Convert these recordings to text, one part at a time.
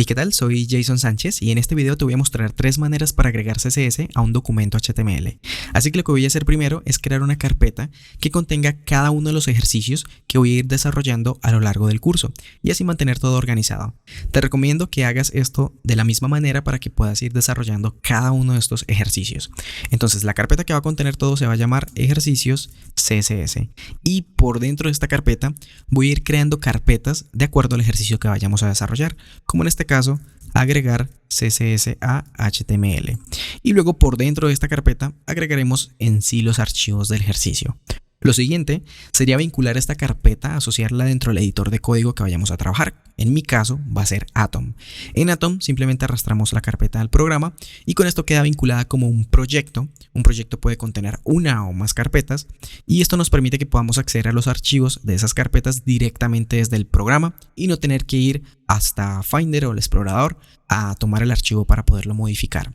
Hey, ¿qué tal? Soy Jason Sánchez y en este video te voy a mostrar 3 maneras para agregar CSS a un documento HTML. Así que lo que voy a hacer primero es crear una carpeta que contenga cada uno de los ejercicios que voy a ir desarrollando a lo largo del curso y así mantener todo organizado. Te recomiendo que hagas esto de la misma manera para que puedas ir desarrollando cada uno de estos ejercicios. Entonces la carpeta que va a contener todo se va a llamar ejercicios CSS y por dentro de esta carpeta voy a ir creando carpetas de acuerdo al ejercicio que vayamos a desarrollar, como en este caso agregar CSS a HTML, y luego por dentro de esta carpeta agregaremos en sí los archivos del ejercicio. Lo siguiente sería vincular esta carpeta, asociarla dentro del editor de código que vayamos a trabajar. En mi caso va a ser Atom. En Atom simplemente arrastramos la carpeta al programa y con esto queda vinculada como un proyecto. Un proyecto puede contener una o más carpetas y esto nos permite que podamos acceder a los archivos de esas carpetas directamente desde el programa y no tener que ir hasta Finder o el explorador a tomar el archivo para poderlo modificar.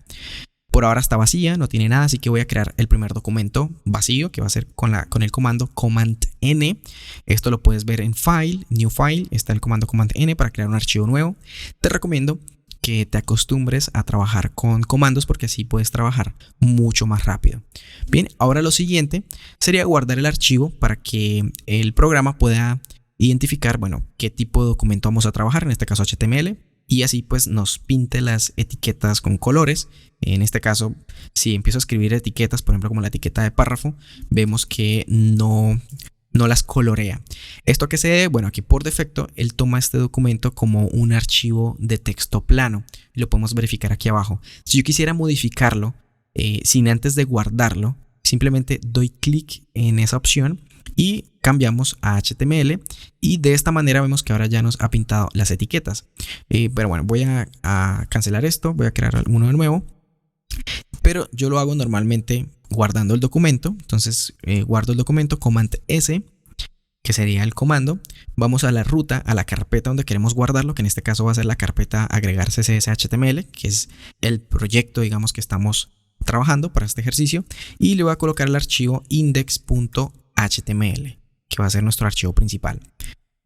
Por ahora está vacía, no tiene nada, así que voy a crear el primer documento vacío que va a ser con el comando Command N. Esto lo puedes ver en File, New File, está el comando Command N para crear un archivo nuevo. Te recomiendo que te acostumbres a trabajar con comandos porque así puedes trabajar mucho más rápido. Bien, ahora lo siguiente sería guardar el archivo para que el programa pueda identificar, qué tipo de documento vamos a trabajar, en este caso HTML. Y así pues nos pinte las etiquetas con colores. En este caso, si empiezo a escribir etiquetas, por ejemplo como la etiqueta de párrafo, vemos que no las colorea. ¿Esto qué se debe? Bueno, aquí por defecto él toma este documento como un archivo de texto plano. Lo podemos verificar aquí abajo. Si yo quisiera modificarlo sin antes de guardarlo, simplemente doy clic en esa opción y cambiamos a HTML y de esta manera vemos que ahora ya nos ha pintado las etiquetas. Pero bueno, voy a cancelar esto, voy a crear uno de nuevo, pero yo lo hago normalmente guardando el documento. Entonces guardo el documento, Command S, que sería el comando. Vamos a la ruta, a la carpeta donde queremos guardarlo, que en este caso va a ser la carpeta agregar CSS HTML, que es el proyecto, digamos, que estamos trabajando para este ejercicio, y le voy a colocar el archivo index.html, que va a ser nuestro archivo principal.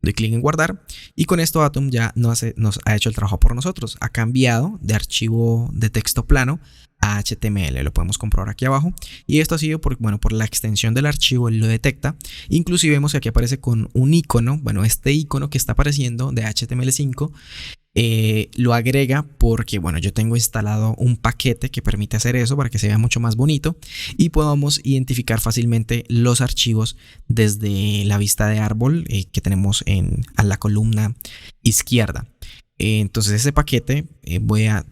Doy clic en guardar y con esto Atom ya nos ha hecho el trabajo por nosotros. Ha cambiado de archivo de texto plano a HTML. Lo podemos comprobar aquí abajo. Y esto ha sido por la extensión del archivo, él lo detecta. Inclusive vemos que aquí aparece con un icono. Este icono que está apareciendo de HTML5 lo agrega porque yo tengo instalado un paquete que permite hacer eso para que se vea mucho más bonito y podamos identificar fácilmente los archivos desde la vista de árbol que tenemos a la columna izquierda. Entonces ese paquete,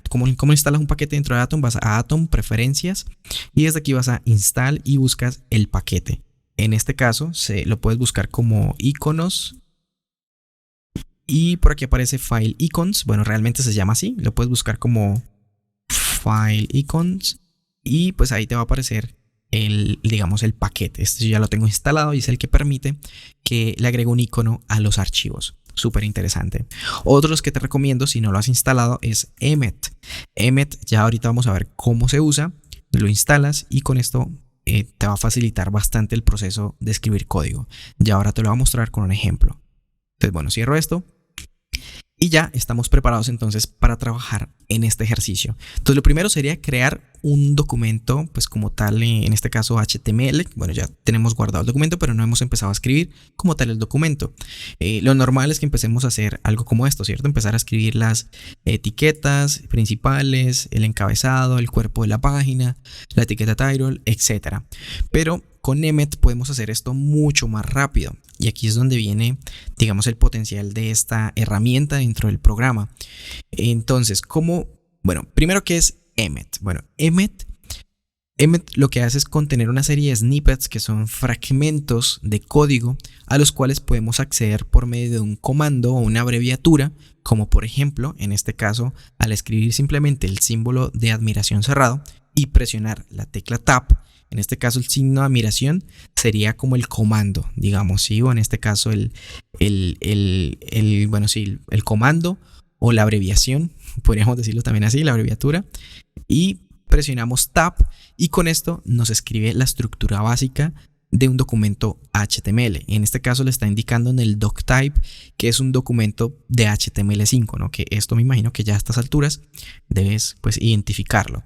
¿cómo instalas un paquete dentro de Atom? Vas a Atom, preferencias, y desde aquí vas a install y buscas el paquete. En este caso lo puedes buscar como iconos. Y por aquí aparece File Icons. Realmente se llama así. Lo puedes buscar como File Icons. Y pues ahí te va a aparecer el paquete. Este yo ya lo tengo instalado y es el que permite que le agregue un icono a los archivos. Súper interesante. Otros que te recomiendo si no lo has instalado es Emmet. Emmet ya ahorita vamos a ver cómo se usa. Lo instalas y con esto te va a facilitar bastante el proceso de escribir código. Ya ahora te lo voy a mostrar con un ejemplo. Entonces cierro esto. Y ya estamos preparados entonces para trabajar en este ejercicio. Entonces lo primero sería crear un documento, pues como tal, en este caso HTML. Ya tenemos guardado el documento, pero no hemos empezado a escribir como tal el documento. Lo normal es que empecemos a hacer algo como esto, ¿cierto? Empezar a escribir las etiquetas principales, el encabezado, el cuerpo de la página, la etiqueta title, etc. Pero con Emmet podemos hacer esto mucho más rápido. Y aquí es donde viene, digamos, el potencial de esta herramienta dentro del programa. Entonces, primero, ¿qué es Emmet? Emmet lo que hace es contener una serie de snippets que son fragmentos de código a los cuales podemos acceder por medio de un comando o una abreviatura, como por ejemplo, en este caso, al escribir simplemente el símbolo de admiración cerrado y presionar la tecla Tab. En este caso el signo de admiración sería como el comando, digamos, ¿sí? O en este caso el comando o la abreviación, podríamos decirlo también así, la abreviatura, y presionamos Tab y con esto nos escribe la estructura básica de un documento HTML. En este caso le está indicando en el doctype que es un documento de HTML5, ¿no? Que esto me imagino que ya a estas alturas debes pues identificarlo.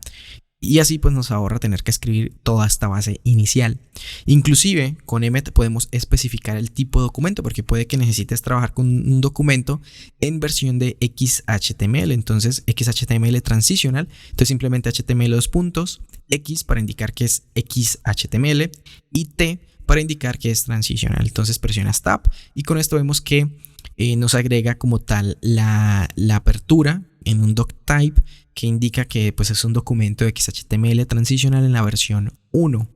Y así pues nos ahorra tener que escribir toda esta base inicial. Inclusive con Emmet podemos especificar el tipo de documento, porque puede que necesites trabajar con un documento en versión de XHTML. Entonces XHTML transitional, entonces simplemente HTML X para indicar que es XHTML y T para indicar que es transitional. Entonces presionas Tab y con esto vemos que nos agrega como tal la apertura en un doctype que indica que pues es un documento de XHTML transitional en la versión 1.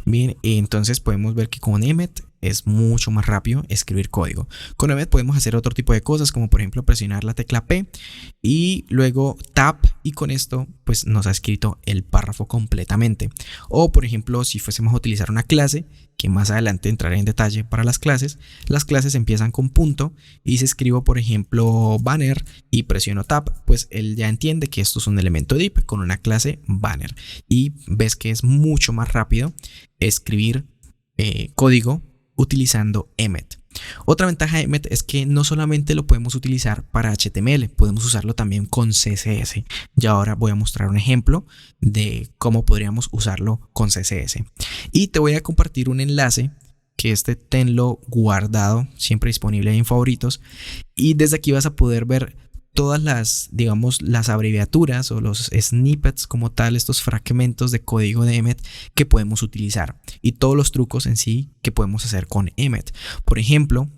Bien, entonces podemos ver que con Emmet es mucho más rápido escribir código. Con Emmet podemos hacer otro tipo de cosas, como por ejemplo presionar la tecla P y luego Tab, y con esto pues nos ha escrito el párrafo completamente. O por ejemplo, si fuésemos a utilizar una clase, que más adelante entraré en detalle para las clases empiezan con punto, y si escribo por ejemplo banner y presiono Tab, pues él ya entiende que esto es un elemento div con una clase banner, y ves que es mucho más rápido escribir código utilizando Emmet. Otra ventaja de Emmet es que no solamente lo podemos utilizar para HTML, podemos usarlo también con CSS. Y ahora voy a mostrar un ejemplo de cómo podríamos usarlo con CSS. Y te voy a compartir un enlace que tenlo guardado, siempre disponible en favoritos. Y desde aquí vas a poder ver todas las, digamos, las abreviaturas o los snippets como tal, estos fragmentos de código de Emmet que podemos utilizar y todos los trucos en sí que podemos hacer con Emmet. Por ejemplo,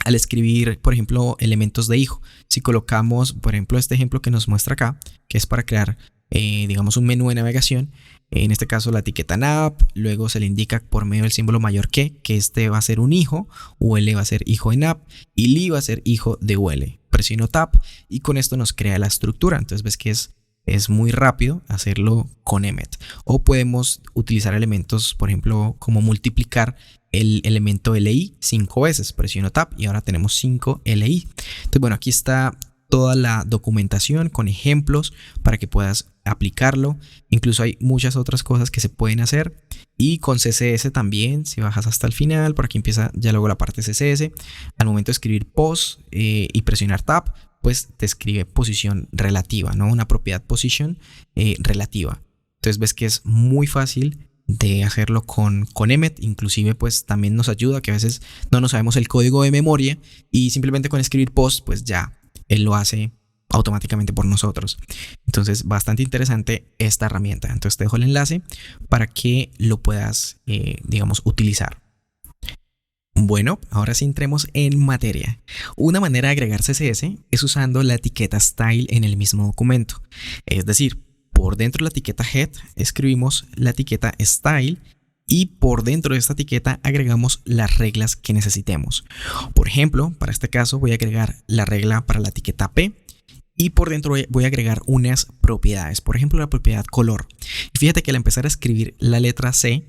al escribir, por ejemplo, elementos de hijo, si colocamos, por ejemplo, este ejemplo que nos muestra acá, que es para crear, digamos, un menú de navegación, en este caso la etiqueta nav, luego se le indica por medio del símbolo mayor que este va a ser un hijo, UL va a ser hijo de nav y li va a ser hijo de UL. Presiono Tab y con esto nos crea la estructura. Entonces ves que es muy rápido hacerlo con Emmet. O podemos utilizar elementos, por ejemplo, como multiplicar el elemento LI 5 veces. Presiono Tab y ahora tenemos 5 LI. Entonces bueno, aquí está toda la documentación con ejemplos para que puedas aplicarlo. Incluso hay muchas otras cosas que se pueden hacer. Y con CSS también, si bajas hasta el final, por aquí empieza ya luego la parte CSS. Al momento de escribir post y presionar Tab, pues te escribe posición relativa, ¿no? Una propiedad position relativa. Entonces ves que es muy fácil de hacerlo con Emmet. Inclusive pues también nos ayuda que a veces no nos sabemos el código de memoria y simplemente con escribir post pues ya él lo hace automáticamente por nosotros. Entonces bastante interesante esta herramienta. Entonces te dejo el enlace para que lo puedas digamos utilizar. Bueno, ahora sí entremos en materia. Una manera de agregar CSS es usando la etiqueta style en el mismo documento. Es decir, por dentro de la etiqueta head escribimos la etiqueta style y por dentro de esta etiqueta agregamos las reglas que necesitemos. Por ejemplo, para este caso voy a agregar la regla para la etiqueta P y por dentro voy a agregar unas propiedades. Por ejemplo, la propiedad color. Y fíjate que al empezar a escribir la letra C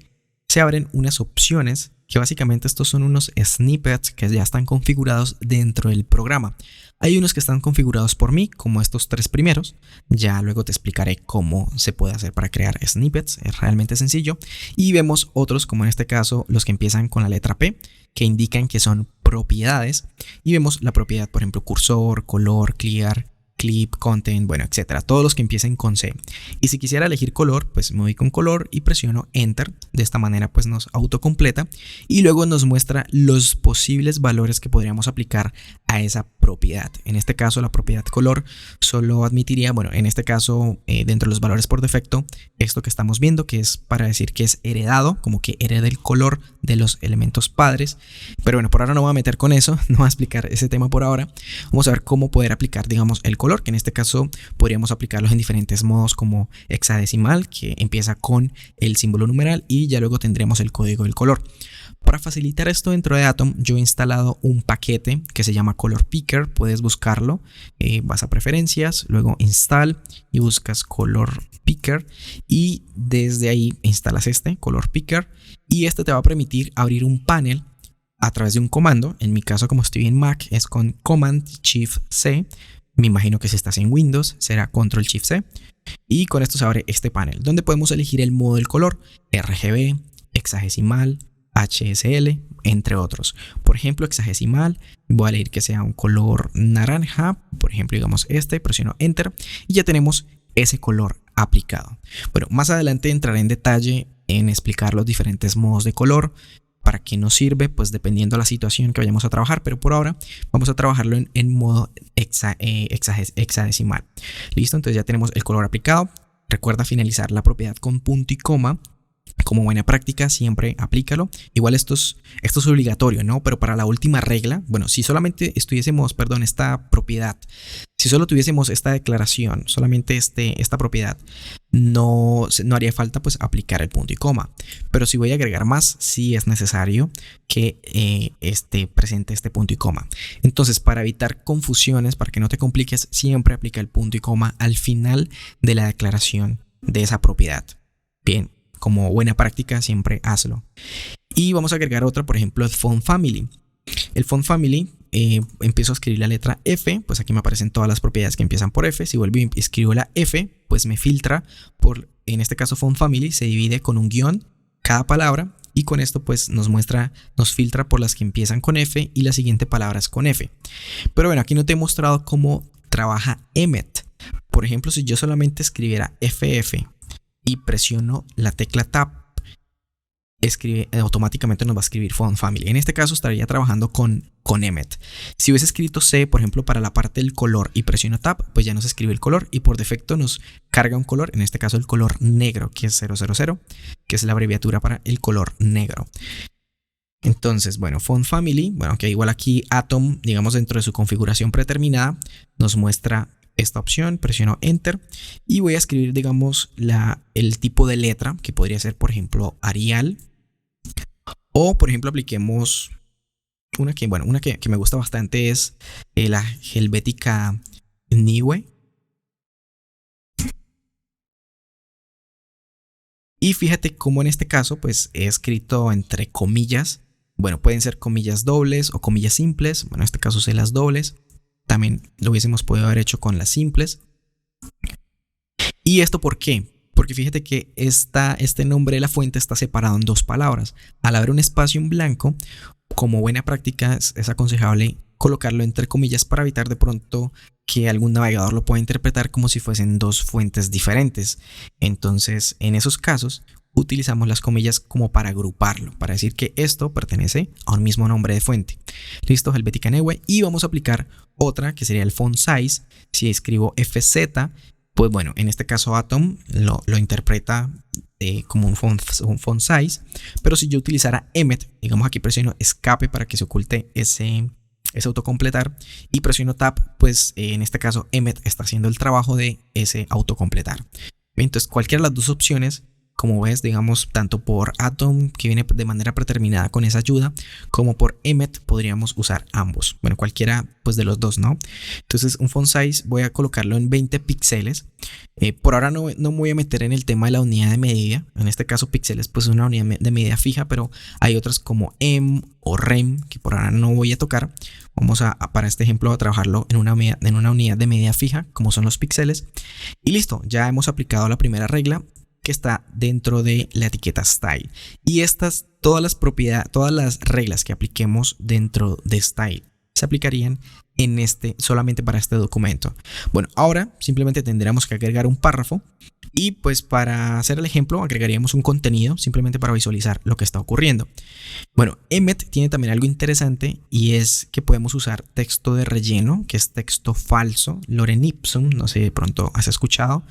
se abren unas opciones que básicamente estos son unos snippets que ya están configurados dentro del programa. Hay unos que están configurados por mí, como estos tres primeros. Ya luego te explicaré cómo se puede hacer para crear snippets. Es realmente sencillo. Y vemos otros, como en este caso, los que empiezan con la letra P, que indican que son propiedades. Y vemos la propiedad, por ejemplo, cursor, color, clear, clip, content, bueno, etcétera. Todos los que empiecen con C. Y si quisiera elegir color, pues me voy con color y presiono Enter. De esta manera pues nos autocompleta y luego nos muestra los posibles valores que podríamos aplicar a esa propiedad. En este caso la propiedad color solo admitiría, bueno, en este caso dentro de los valores por defecto, esto que estamos viendo que es para decir que es heredado, como que hereda el color de los elementos padres. Pero bueno, por ahora no voy a meter con eso, no voy a explicar ese tema por ahora. Vamos a ver cómo poder aplicar, digamos, el color, que en este caso podríamos aplicarlos en diferentes modos como hexadecimal, que empieza con el símbolo numeral y ya luego tendremos el código del color. Para facilitar esto dentro de Atom, yo he instalado un paquete que se llama Color Picker. Puedes buscarlo, vas a preferencias, luego install y buscas Color Picker y desde ahí instalas este Color Picker y este te va a permitir abrir un panel a través de un comando. En mi caso, como estoy en Mac, es con Command Shift C. Me imagino que si estás en Windows será Control Shift C. Y con esto se abre este panel donde podemos elegir el modo del color, RGB, hexadecimal, HSL, entre otros. Por ejemplo, hexadecimal, voy a elegir que sea un color naranja, por ejemplo, digamos presiono Enter y ya tenemos ese color aplicado. Bueno, más adelante entraré en detalle en explicar los diferentes modos de color, para qué nos sirve, pues dependiendo de la situación que vayamos a trabajar, pero por ahora vamos a trabajarlo en modo hexadecimal. Listo, entonces ya tenemos el color aplicado. Recuerda finalizar la propiedad con punto y coma. Como buena práctica, siempre aplícalo. Igual esto es obligatorio, ¿no? Pero para la última regla, bueno, si solamente estuviésemos, perdón, esta propiedad, si solo tuviésemos esta declaración, solamente esta propiedad, no haría falta pues aplicar el punto y coma. Pero si voy a agregar más, sí es necesario que presente este punto y coma. Entonces, para evitar confusiones, para que no te compliques, siempre aplica el punto y coma al final de la declaración de esa propiedad. Bien. Como buena práctica, siempre hazlo. Y vamos a agregar otra, por ejemplo, el font family. El font family, empiezo a escribir la letra F, pues aquí me aparecen todas las propiedades que empiezan por F. Si vuelvo y escribo la F, pues me filtra en este caso font family, se divide con un guión cada palabra y con esto pues nos filtra por las que empiezan con F y la siguiente palabra es con F. Pero bueno, aquí no te he mostrado cómo trabaja Emmet. Por ejemplo, si yo solamente escribiera FF y presiono la tecla Tab, automáticamente nos va a escribir font family. En este caso estaría trabajando con Emmet. Si hubiese escrito C, por ejemplo, para la parte del color y presiono Tab, pues ya nos escribe el color y por defecto nos carga un color, en este caso el color negro, que es 000, que es la abreviatura para el color negro. Entonces, bueno, font family, bueno, que igual aquí Atom, digamos dentro de su configuración predeterminada, nos muestra esta opción, presiono Enter y voy a escribir, digamos, el tipo de letra, que podría ser, por ejemplo, Arial. O, por ejemplo, apliquemos una que me gusta bastante, es la Helvetica Neue. Y fíjate cómo en este caso, pues he escrito entre comillas. Bueno, pueden ser comillas dobles o comillas simples. Bueno, en este caso usé las dobles. También lo hubiésemos podido haber hecho con las simples. ¿Y esto por qué? Porque fíjate que este nombre de la fuente está separado en dos palabras. Al haber un espacio en blanco, como buena práctica es aconsejable colocarlo entre comillas para evitar de pronto que algún navegador lo pueda interpretar como si fuesen dos fuentes diferentes. Entonces, en esos casos, utilizamos las comillas como para agruparlo, para decir que esto pertenece a un mismo nombre de fuente. Listo, Helvetica Neue. Y vamos a aplicar otra que sería el font size. Si escribo FZ, pues bueno, en este caso Atom lo interpreta como un font size. Pero si yo utilizara Emmet, digamos aquí presiono escape para que se oculte ese autocompletar y presiono Tab, pues en este caso Emmet está haciendo el trabajo de ese autocompletar. Entonces cualquiera de las dos opciones, como ves, digamos, tanto por Atom, que viene de manera predeterminada con esa ayuda, como por Emmet, podríamos usar ambos. Bueno, cualquiera pues de los dos, ¿no? Entonces un font size voy a colocarlo en 20 píxeles. Por ahora no me voy a meter en el tema de la unidad de medida. En este caso píxeles pues es una unidad de medida fija, pero hay otras como o rem que por ahora no voy a tocar. Vamos para este ejemplo a trabajarlo en una unidad de medida fija, como son los píxeles. Y listo, ya hemos aplicado la primera regla, que está dentro de la etiqueta style. Y todas las reglas que apliquemos dentro de style se aplicarían solamente para este documento. Bueno, ahora simplemente tendríamos que agregar un párrafo y pues para hacer el ejemplo agregaríamos un contenido simplemente para visualizar lo que está ocurriendo. Bueno, Emmet tiene también algo interesante y es que podemos usar texto de relleno, que es texto falso, lorem ipsum, no sé, de pronto has escuchado.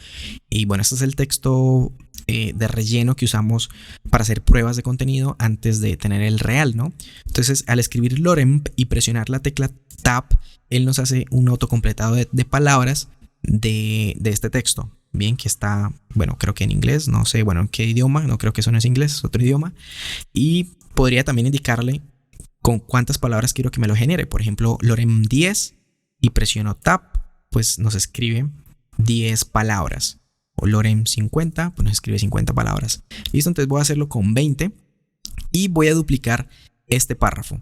Y bueno, este es el texto de relleno que usamos para hacer pruebas de contenido antes de tener el real, ¿no? Entonces, al escribir lorem y presionar la tecla Tab, él nos hace un autocompletado de palabras de este texto. Bien, que está, bueno, creo que en inglés, no sé, bueno, en qué idioma, no creo que eso no es inglés, es otro idioma. Y podría también indicarle con cuántas palabras quiero que me lo genere. Por ejemplo, lorem 10 y presiono Tab, pues nos escribe 10 palabras. O lorem 50, pues nos escribe 50 palabras. Listo, entonces voy a hacerlo con 20 y voy a duplicar este párrafo.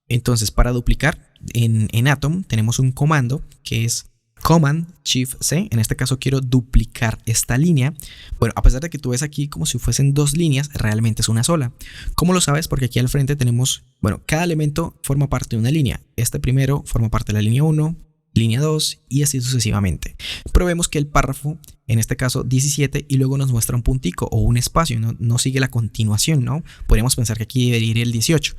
Entonces, para duplicar en Atom tenemos un comando que es Command Shift C, en este caso quiero duplicar esta línea. Bueno, a pesar de que tú ves aquí como si fuesen dos líneas, realmente es una sola. ¿Cómo lo sabes? Porque aquí al frente tenemos, bueno, cada elemento forma parte de una línea. Este primero forma parte de la línea 1, línea 2 y así sucesivamente. Pero vemos que el párrafo, en este caso 17, y luego nos muestra un puntico o un espacio, no sigue la continuación, ¿no? Podríamos pensar que aquí debería ir el 18,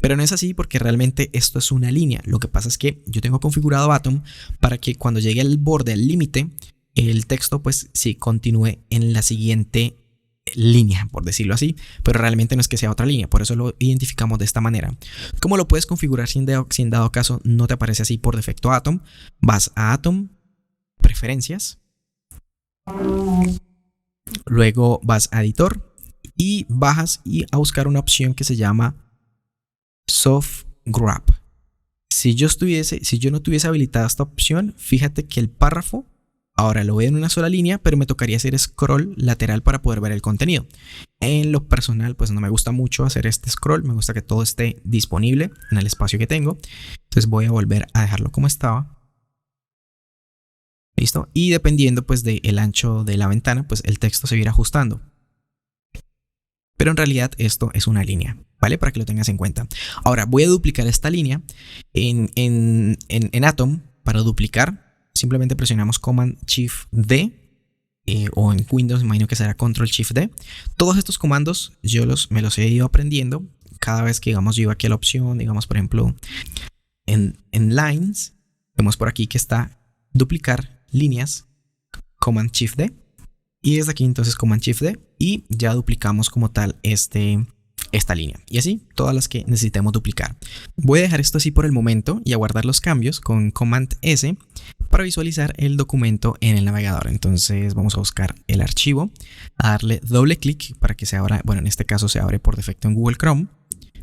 pero no es así porque realmente esto es una línea. Lo que pasa es que yo tengo configurado Atom para que cuando llegue al borde, al límite, el texto pues sí continúe en la siguiente línea, por decirlo así, pero realmente no es que sea otra línea, por eso lo identificamos de esta manera. ¿Cómo lo puedes configurar si en dado caso no te aparece así por defecto Atom? Vas a Atom, Preferencias, luego vas a Editor y bajas a buscar una opción que se llama Soft Grab. Si yo no tuviese habilitada esta opción, fíjate que el párrafo ahora lo veo en una sola línea, pero me tocaría hacer scroll lateral para poder ver el contenido. En lo personal, pues no me gusta mucho hacer este scroll. Me gusta que todo esté disponible en el espacio que tengo. Entonces voy a volver a dejarlo como estaba. ¿Listo? Y dependiendo pues del ancho de la ventana, pues el texto se irá ajustando. Pero en realidad esto es una línea, ¿vale? Para que lo tengas en cuenta. Ahora voy a duplicar esta línea en Atom. Para duplicar, simplemente presionamos Command Shift D o en Windows me imagino que será Control Shift D. Todos estos comandos yo me los he ido aprendiendo cada vez que, digamos, yo iba aquí a la opción, digamos, por ejemplo, en Lines, vemos por aquí que está duplicar líneas, Command Shift D, y desde aquí entonces Command Shift D y ya duplicamos como tal esta línea, y así todas las que necesitemos duplicar. Voy a dejar esto así por el momento y a guardar los cambios con Command S para visualizar el documento en el navegador. Entonces vamos a buscar el archivo, a darle doble clic para que se abra. Bueno, en este caso se abre por defecto en Google Chrome,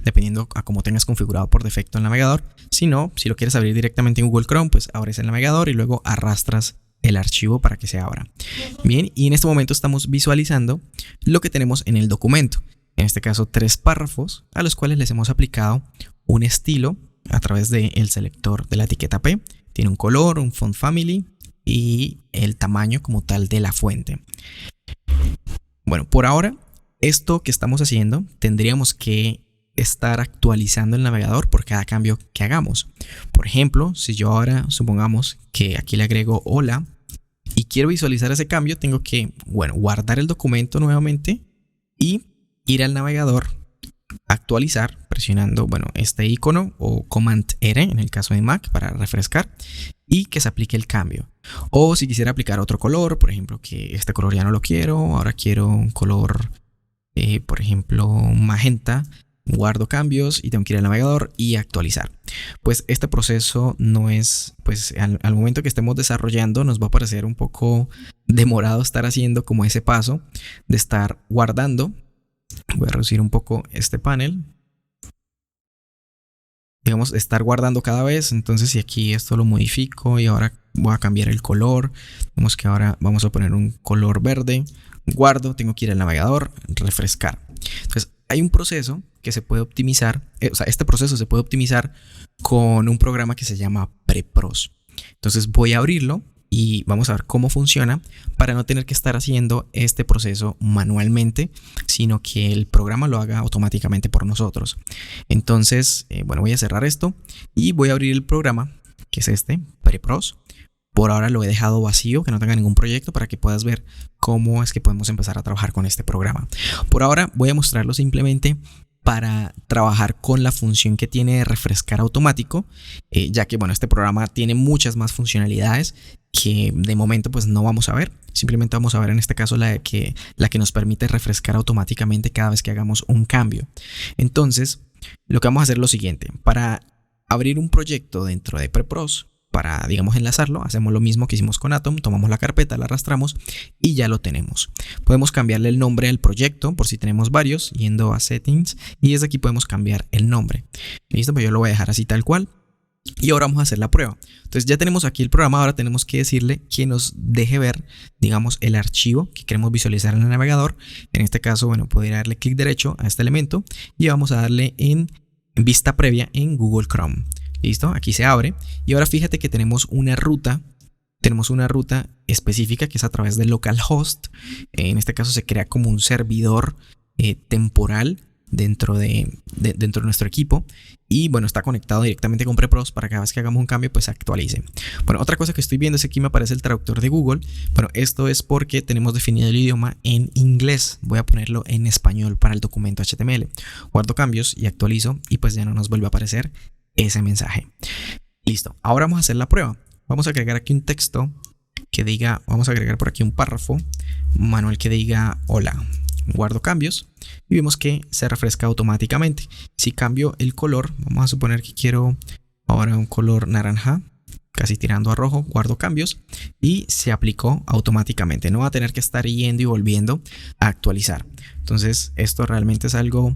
dependiendo a cómo tengas configurado por defecto el navegador. Si no, si lo quieres abrir directamente en Google Chrome, pues abres el navegador y luego arrastras el archivo para que se abra. Bien, y en este momento estamos visualizando lo que tenemos en el documento. En este caso 3 párrafos a los cuales les hemos aplicado un estilo a través del selector de la etiqueta P. Tiene un color, un font family y el tamaño como tal de la fuente. Bueno, por ahora esto que estamos haciendo tendríamos que estar actualizando el navegador por cada cambio que hagamos. Por ejemplo, si yo ahora supongamos que aquí le agrego hola y quiero visualizar ese cambio, tengo que, bueno, guardar el documento nuevamente y ir al navegador, actualizar, presionando, bueno, este icono o Command R en el caso de Mac para refrescar y que se aplique el cambio. O si quisiera aplicar otro color, por ejemplo, que este color ya no lo quiero, ahora quiero un color, por ejemplo, magenta, guardo cambios y tengo que ir al navegador y actualizar. Pues este proceso no es, pues al momento que estemos desarrollando nos va a parecer un poco demorado estar haciendo como ese paso de estar guardando. Voy a reducir un poco este panel. Digamos, estar guardando cada vez. Entonces, si aquí esto lo modifico y ahora voy a cambiar el color. Vemos que ahora vamos a poner un color verde. Guardo, tengo que ir al navegador, refrescar. Entonces, hay un proceso que se puede optimizar. Este proceso se puede optimizar con un programa que se llama Prepros. Entonces, voy a abrirlo y vamos a ver cómo funciona para no tener que estar haciendo este proceso manualmente, sino que el programa lo haga automáticamente por nosotros. Entonces, bueno, voy a cerrar esto y voy a abrir el programa, que es este, Prepros. Por ahora lo he dejado vacío, que no tenga ningún proyecto, para que puedas ver cómo es que podemos empezar a trabajar con este programa. Por ahora voy a mostrarlo simplemente para trabajar con la función que tiene de refrescar automático, ya que, bueno, este programa tiene muchas más funcionalidades que de momento pues no vamos a ver. Simplemente vamos a ver en este caso la que nos permite refrescar automáticamente cada vez que hagamos un cambio. Entonces, lo que vamos a hacer es lo siguiente. Para abrir un proyecto dentro de Prepros, para, digamos, enlazarlo, hacemos lo mismo que hicimos con Atom, tomamos la carpeta, la arrastramos y ya lo tenemos. Podemos cambiarle el nombre al proyecto por si tenemos varios, yendo a Settings, y desde aquí podemos cambiar el nombre. Listo, pues yo lo voy a dejar así tal cual. Y ahora vamos a hacer la prueba. Entonces ya tenemos aquí el programa, ahora tenemos que decirle que nos deje ver, digamos, el archivo que queremos visualizar en el navegador. En este caso, bueno, podría darle clic derecho a este elemento y vamos a darle en vista previa en Google Chrome. Listo, aquí se abre y ahora fíjate que tenemos una ruta tenemos una ruta específica que es a través de localhost. En este caso se crea como un servidor temporal dentro de nuestro equipo, y bueno, está conectado directamente con Prepros para que cada vez que hagamos un cambio pues se actualice. Bueno, otra cosa que estoy viendo es que aquí me aparece el traductor de Google. Bueno, esto es porque tenemos definido el idioma en inglés. Voy a ponerlo en español para el documento HTML. Guardo cambios y actualizo, y pues ya no nos vuelve a aparecer ese mensaje. Listo, ahora vamos a hacer la prueba. Vamos a agregar aquí un texto que diga, vamos a agregar por aquí un párrafo manual que diga hola. Guardo cambios y vemos que se refresca automáticamente. Si cambio el color, vamos a suponer que quiero ahora un color naranja, casi tirando a rojo, guardo cambios y se aplicó automáticamente. No va a tener que estar yendo y volviendo a actualizar. Entonces esto realmente es algo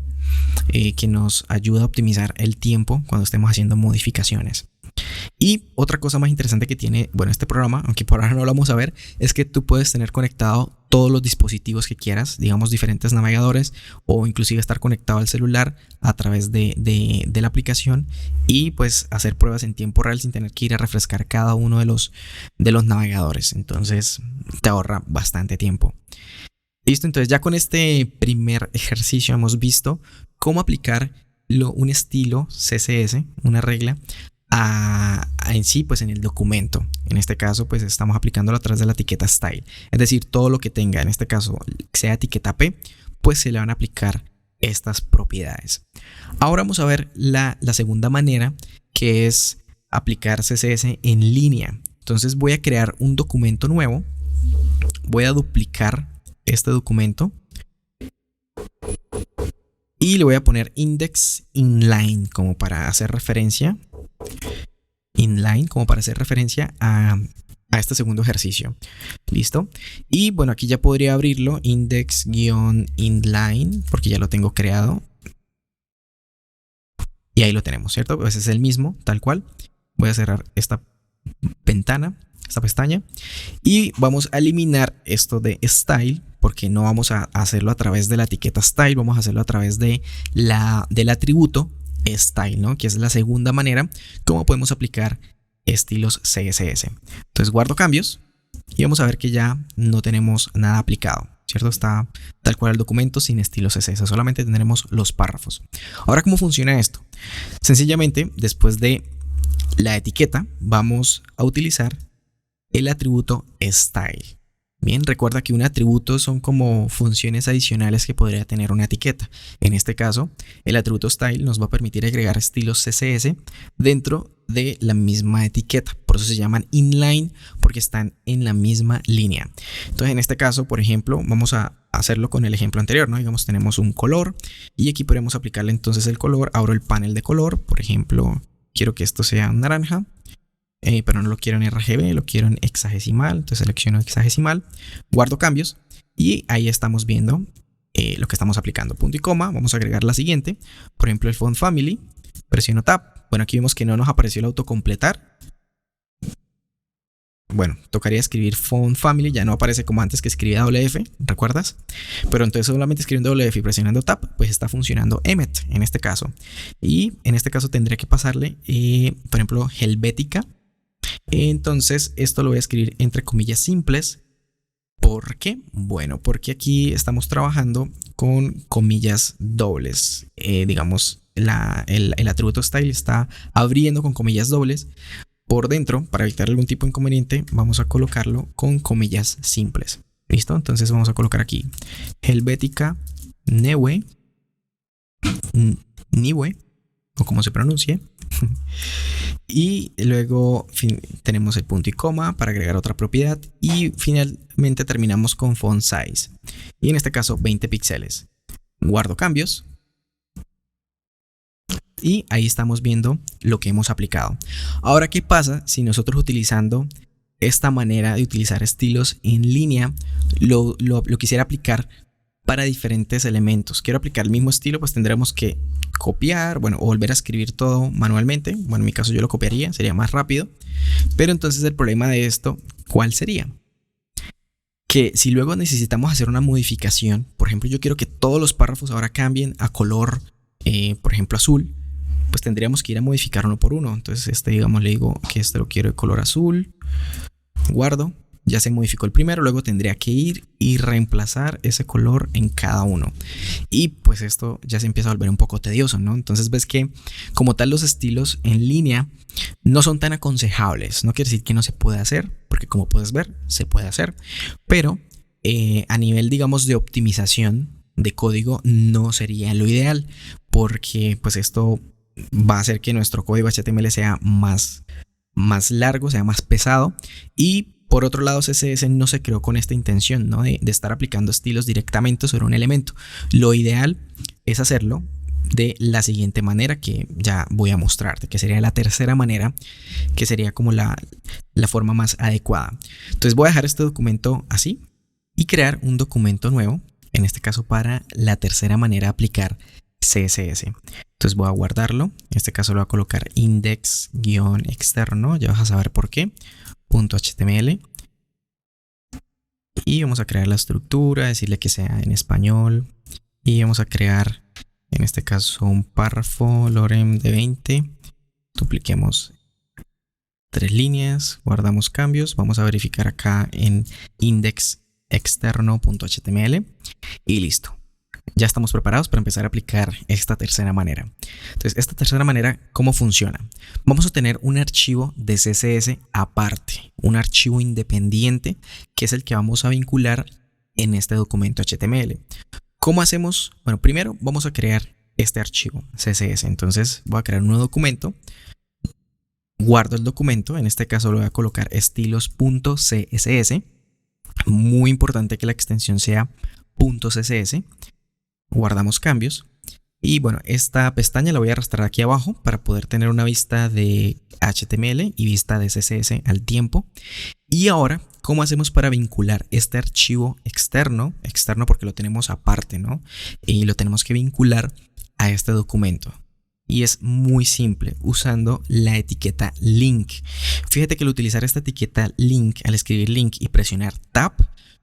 que nos ayuda a optimizar el tiempo cuando estemos haciendo modificaciones. Y otra cosa más interesante que tiene, bueno, este programa, aunque por ahora no lo vamos a ver, es que tú puedes tener conectado todos los dispositivos que quieras, digamos diferentes navegadores, o inclusive estar conectado al celular a través de la aplicación, y pues hacer pruebas en tiempo real sin tener que ir a refrescar cada uno de los navegadores. Entonces te ahorra bastante tiempo. Listo, entonces ya con este primer ejercicio hemos visto cómo aplicar un estilo CSS, una regla, en sí, pues en el documento. En este caso pues estamos aplicándolo a través de la etiqueta style, es decir, todo lo que tenga, en este caso sea etiqueta P, pues se le van a aplicar estas propiedades. Ahora vamos a ver la segunda manera, que es aplicar CSS en línea. Entonces voy a crear un documento nuevo, voy a duplicar este documento y le voy a poner index inline como para hacer referencia a este segundo ejercicio. Listo. Y bueno, aquí ya podría abrirlo, index-inline, porque ya lo tengo creado. Y ahí lo tenemos, ¿cierto? Pues es el mismo, tal cual. Voy a cerrar esta ventana, esta pestaña, y vamos a eliminar esto de style, porque no vamos a hacerlo a través de la etiqueta style, vamos a hacerlo a través del atributo style, ¿no? Que es la segunda manera como podemos aplicar estilos CSS. Entonces guardo cambios y vamos a ver que ya no tenemos nada aplicado, ¿cierto? Está tal cual el documento sin estilos CSS, solamente tendremos los párrafos. Ahora, ¿cómo funciona esto? Sencillamente, después de la etiqueta, vamos a utilizar el atributo style. Bien, recuerda que un atributo son como funciones adicionales que podría tener una etiqueta. En este caso, el atributo style nos va a permitir agregar estilos CSS dentro de la misma etiqueta. Por eso se llaman inline, porque están en la misma línea. Entonces, en este caso, por ejemplo, vamos a hacerlo con el ejemplo anterior, ¿no? Digamos, tenemos un color y aquí podemos aplicarle entonces el color. Abro el panel de color, por ejemplo, quiero que esto sea naranja. Pero no lo quiero en RGB, lo quiero en hexadecimal. Entonces selecciono hexadecimal, guardo cambios y ahí estamos viendo lo que estamos aplicando. Punto y coma, vamos a agregar la siguiente. Por ejemplo, el font family, presiono tab. Bueno, aquí vemos que no nos apareció el autocompletar. Bueno, tocaría escribir font family, ya no aparece como antes que escribía WF, ¿recuerdas? Pero entonces solamente escribiendo WF y presionando tab, pues está funcionando Emmet en este caso. Y en este caso tendré que pasarle, por ejemplo, Helvética. Entonces esto lo voy a escribir entre comillas simples. ¿Por qué? Bueno, porque aquí estamos trabajando con comillas dobles. Digamos, el atributo style está abriendo con comillas dobles. Por dentro, para evitar algún tipo de inconveniente, vamos a colocarlo con comillas simples. ¿Listo? Entonces vamos a colocar aquí Helvética Niue, o como se pronuncie. Y luego tenemos el punto y coma para agregar otra propiedad. Y finalmente terminamos con font size. Y en este caso 20 píxeles. Guardo cambios. Y ahí estamos viendo lo que hemos aplicado. Ahora, ¿qué pasa si nosotros utilizando esta manera de utilizar estilos en línea lo quisiera aplicar para diferentes elementos? Quiero aplicar el mismo estilo, pues tendremos que copiar, bueno, o volver a escribir todo manualmente. Bueno, en mi caso yo lo copiaría, sería más rápido. Pero entonces el problema de esto, ¿cuál sería? Que si luego necesitamos hacer una modificación, por ejemplo, yo quiero que todos los párrafos ahora cambien a color, por ejemplo, azul, pues tendríamos que ir a modificar uno por uno. Entonces digamos, le digo que este lo quiero de color azul. guardo. Ya se modificó el primero, luego tendría que ir y reemplazar ese color en cada uno. Y pues esto ya se empieza a volver un poco tedioso, ¿no? Entonces ves que como tal los estilos en línea no son tan aconsejables. No quiere decir que no se pueda hacer, porque como puedes ver, se puede hacer. Pero a nivel, digamos, de optimización de código no sería lo ideal, porque pues esto va a hacer que nuestro código HTML sea más largo, sea más pesado. Y por otro lado, CSS no se creó con esta intención, ¿no? de estar aplicando estilos directamente sobre un elemento. Lo ideal es hacerlo de la siguiente manera que ya voy a mostrarte, que sería la tercera manera, que sería como la forma más adecuada. Entonces voy a dejar este documento así y crear un documento nuevo, en este caso para la tercera manera de aplicar CSS. Entonces voy a guardarlo, en este caso lo voy a colocar index-externo, ya vas a saber por qué, .html, y vamos a crear la estructura, decirle que sea en español, y vamos a crear en este caso un párrafo lorem de 20, dupliquemos 3 líneas, guardamos cambios, vamos a verificar acá en index-externo.html y listo. Ya estamos preparados para empezar a aplicar esta tercera manera. Entonces, esta tercera manera, ¿cómo funciona? Vamos a tener un archivo de CSS aparte, un archivo independiente, que es el que vamos a vincular en este documento HTML. ¿Cómo hacemos? Bueno, primero vamos a crear este archivo CSS. Entonces, voy a crear un nuevo documento, guardo el documento, en este caso lo voy a colocar estilos.css. Muy importante que la extensión sea .css. Guardamos cambios y bueno, esta pestaña la voy a arrastrar aquí abajo para poder tener una vista de HTML y vista de CSS al tiempo. Y ahora, ¿cómo hacemos para vincular este archivo externo? Externo porque lo tenemos aparte, ¿no? Y lo tenemos que vincular a este documento. Y es muy simple, usando la etiqueta link. Fíjate que al utilizar esta etiqueta link, al escribir link y presionar tab,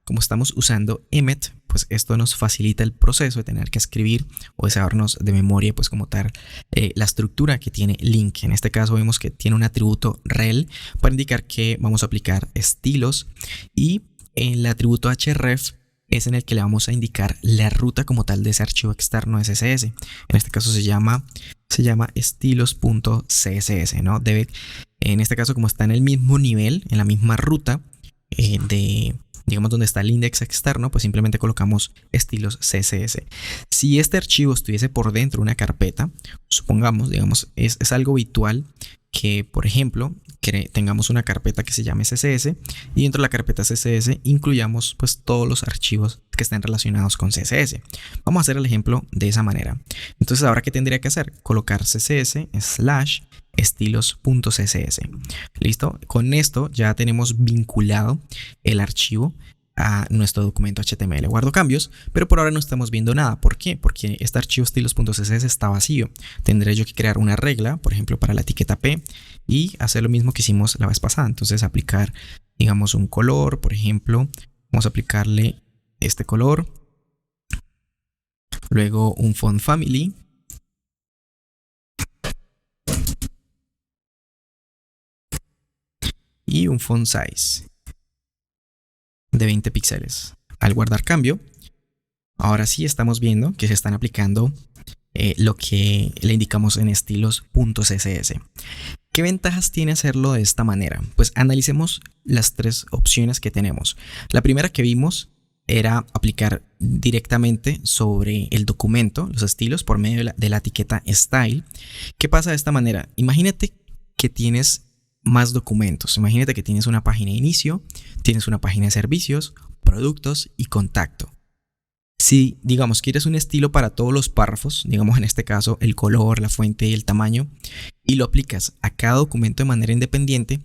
como estamos usando Emmet, pues esto nos facilita el proceso de tener que escribir o de sabernos de memoria, pues como tal, la estructura que tiene link. En este caso vemos que tiene un atributo rel para indicar que vamos a aplicar estilos, y el atributo href es en el que le vamos a indicar la ruta como tal de ese archivo externo de CSS. En este caso se llama estilos.css, ¿no? Debe, en este caso, como está en el mismo nivel, en la misma ruta digamos donde está el index externo, pues simplemente colocamos estilos CSS. Si este archivo estuviese por dentro de una carpeta, supongamos, digamos, es algo habitual que, por ejemplo, tengamos una carpeta que se llame CSS y dentro de la carpeta CSS incluyamos pues todos los archivos que estén relacionados con CSS. Vamos a hacer el ejemplo de esa manera. Entonces, ahora, ¿qué tendría que hacer? Colocar css/estilos.css. Listo. Con esto ya tenemos vinculado el archivo a nuestro documento HTML. Guardo cambios, pero por ahora no estamos viendo nada. ¿Por qué? Porque este archivo estilos.css está vacío. Tendré yo que crear una regla, por ejemplo, para la etiqueta P y hacer lo mismo que hicimos la vez pasada. Entonces, aplicar, digamos, un color, por ejemplo. Vamos a aplicarle este color. Luego un font family. Y un font size de 20 píxeles. Al guardar cambio, ahora sí estamos viendo que se están aplicando lo que le indicamos en estilos.css. ¿Qué ventajas tiene hacerlo de esta manera? Pues analicemos las tres opciones que tenemos. La primera que vimos era aplicar directamente sobre el documento los estilos por medio de la etiqueta style. ¿Qué pasa de esta manera? Imagínate que tienes más documentos. Imagínate que tienes una página de inicio, tienes una página de servicios, productos y contacto. Si, digamos, quieres un estilo para todos los párrafos, digamos en este caso el color, la fuente y el tamaño, y lo aplicas a cada documento de manera independiente,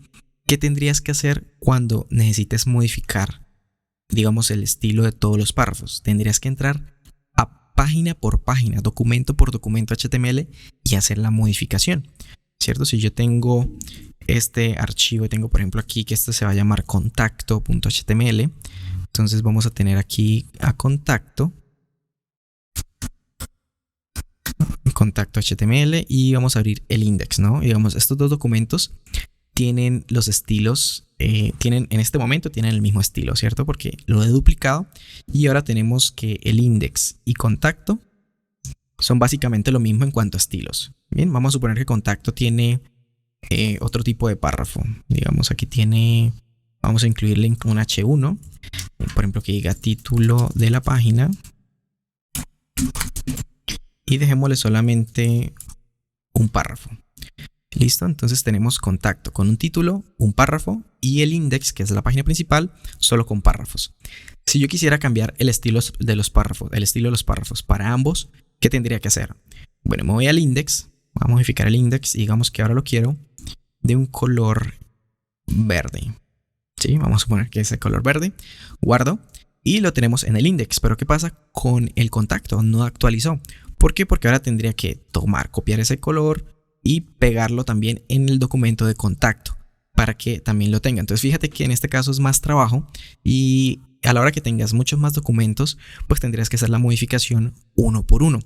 ¿qué tendrías que hacer cuando necesites modificar, digamos, el estilo de todos los párrafos? Tendrías que entrar a página por página, documento por documento HTML y hacer la modificación, ¿cierto? Si yo tengo este archivo, tengo por ejemplo aquí que este se va a llamar contacto.html, entonces vamos a tener aquí a contacto HTML y vamos a abrir el index, ¿no? Y digamos, estos dos documentos tienen los estilos tienen en este momento tienen el mismo estilo, ¿cierto? Porque lo he duplicado y ahora tenemos que el index y contacto son básicamente lo mismo en cuanto a estilos. Bien, vamos a suponer que contacto tiene otro tipo de párrafo. Digamos, aquí tiene, vamos a incluirle un H1, por ejemplo, que diga título de la página. Y dejémosle solamente un párrafo. Listo, entonces tenemos contacto con un título, un párrafo y el index, que es la página principal, solo con párrafos. Si yo quisiera cambiar el estilo de los párrafos para ambos, ¿qué tendría que hacer? Bueno, me voy al index, voy a modificar el index y digamos que ahora lo quiero de un color verde. Sí, vamos a suponer que es el color verde. Guardo y lo tenemos en el index. Pero ¿qué pasa con el contacto? No actualizó. ¿Por qué? Porque ahora tendría que copiar ese color y pegarlo también en el documento de contacto para que también lo tenga. Entonces fíjate que en este caso es más trabajo y a la hora que tengas muchos más documentos, pues tendrías que hacer la modificación uno por uno.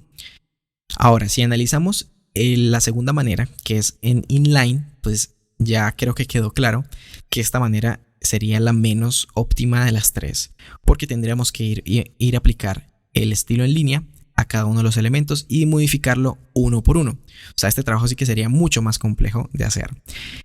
Ahora, si analizamos la segunda manera, que es en inline, pues ya creo que quedó claro que esta manera sería la menos óptima de las tres, porque tendríamos que ir a aplicar el estilo en línea a cada uno de los elementos y modificarlo uno por uno. O sea, este trabajo sí que sería mucho más complejo de hacer.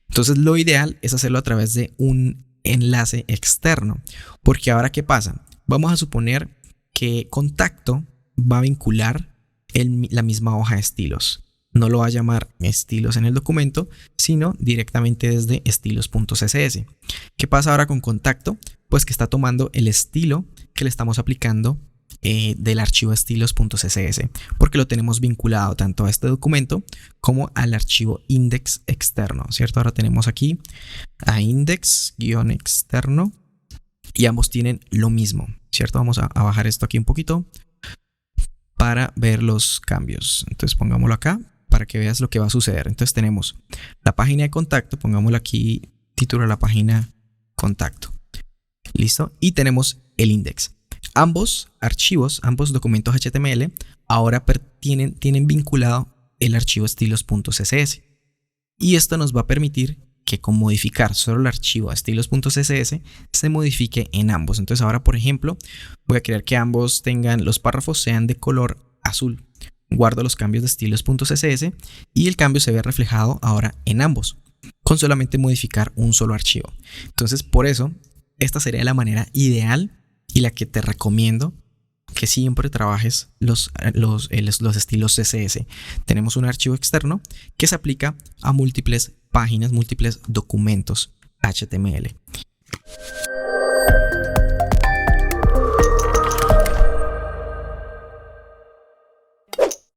Entonces lo ideal es hacerlo a través de un enlace externo, porque ahora ¿qué pasa? Vamos a suponer que contacto va a vincular la misma hoja de estilos. No lo va a llamar estilos en el documento, sino directamente desde estilos.css. ¿Qué pasa ahora con contacto? Pues que está tomando el estilo que le estamos aplicando del archivo estilos.css, porque lo tenemos vinculado tanto a este documento como al archivo index externo, ¿cierto? Ahora tenemos aquí a index-externo y ambos tienen lo mismo, ¿cierto? Vamos a bajar esto aquí un poquito para ver los cambios. Entonces pongámoslo acá para que veas lo que va a suceder. Entonces tenemos la página de contacto, pongámoslo aquí, título de la página contacto. Listo. Y tenemos el index. Ambos archivos, ambos documentos HTML ahora tienen vinculado el archivo estilos.css. Y esto nos va a permitir que con modificar solo el archivo estilos.css se modifique en ambos. Entonces ahora, por ejemplo, voy a querer que ambos los párrafos sean de color azul. Guardo los cambios de estilos.css y el cambio se ve reflejado ahora en ambos, con solamente modificar un solo archivo. Entonces, por eso, esta sería la manera ideal y la que te recomiendo que siempre trabajes los estilos CSS. Tenemos un archivo externo que se aplica a múltiples páginas, múltiples documentos HTML.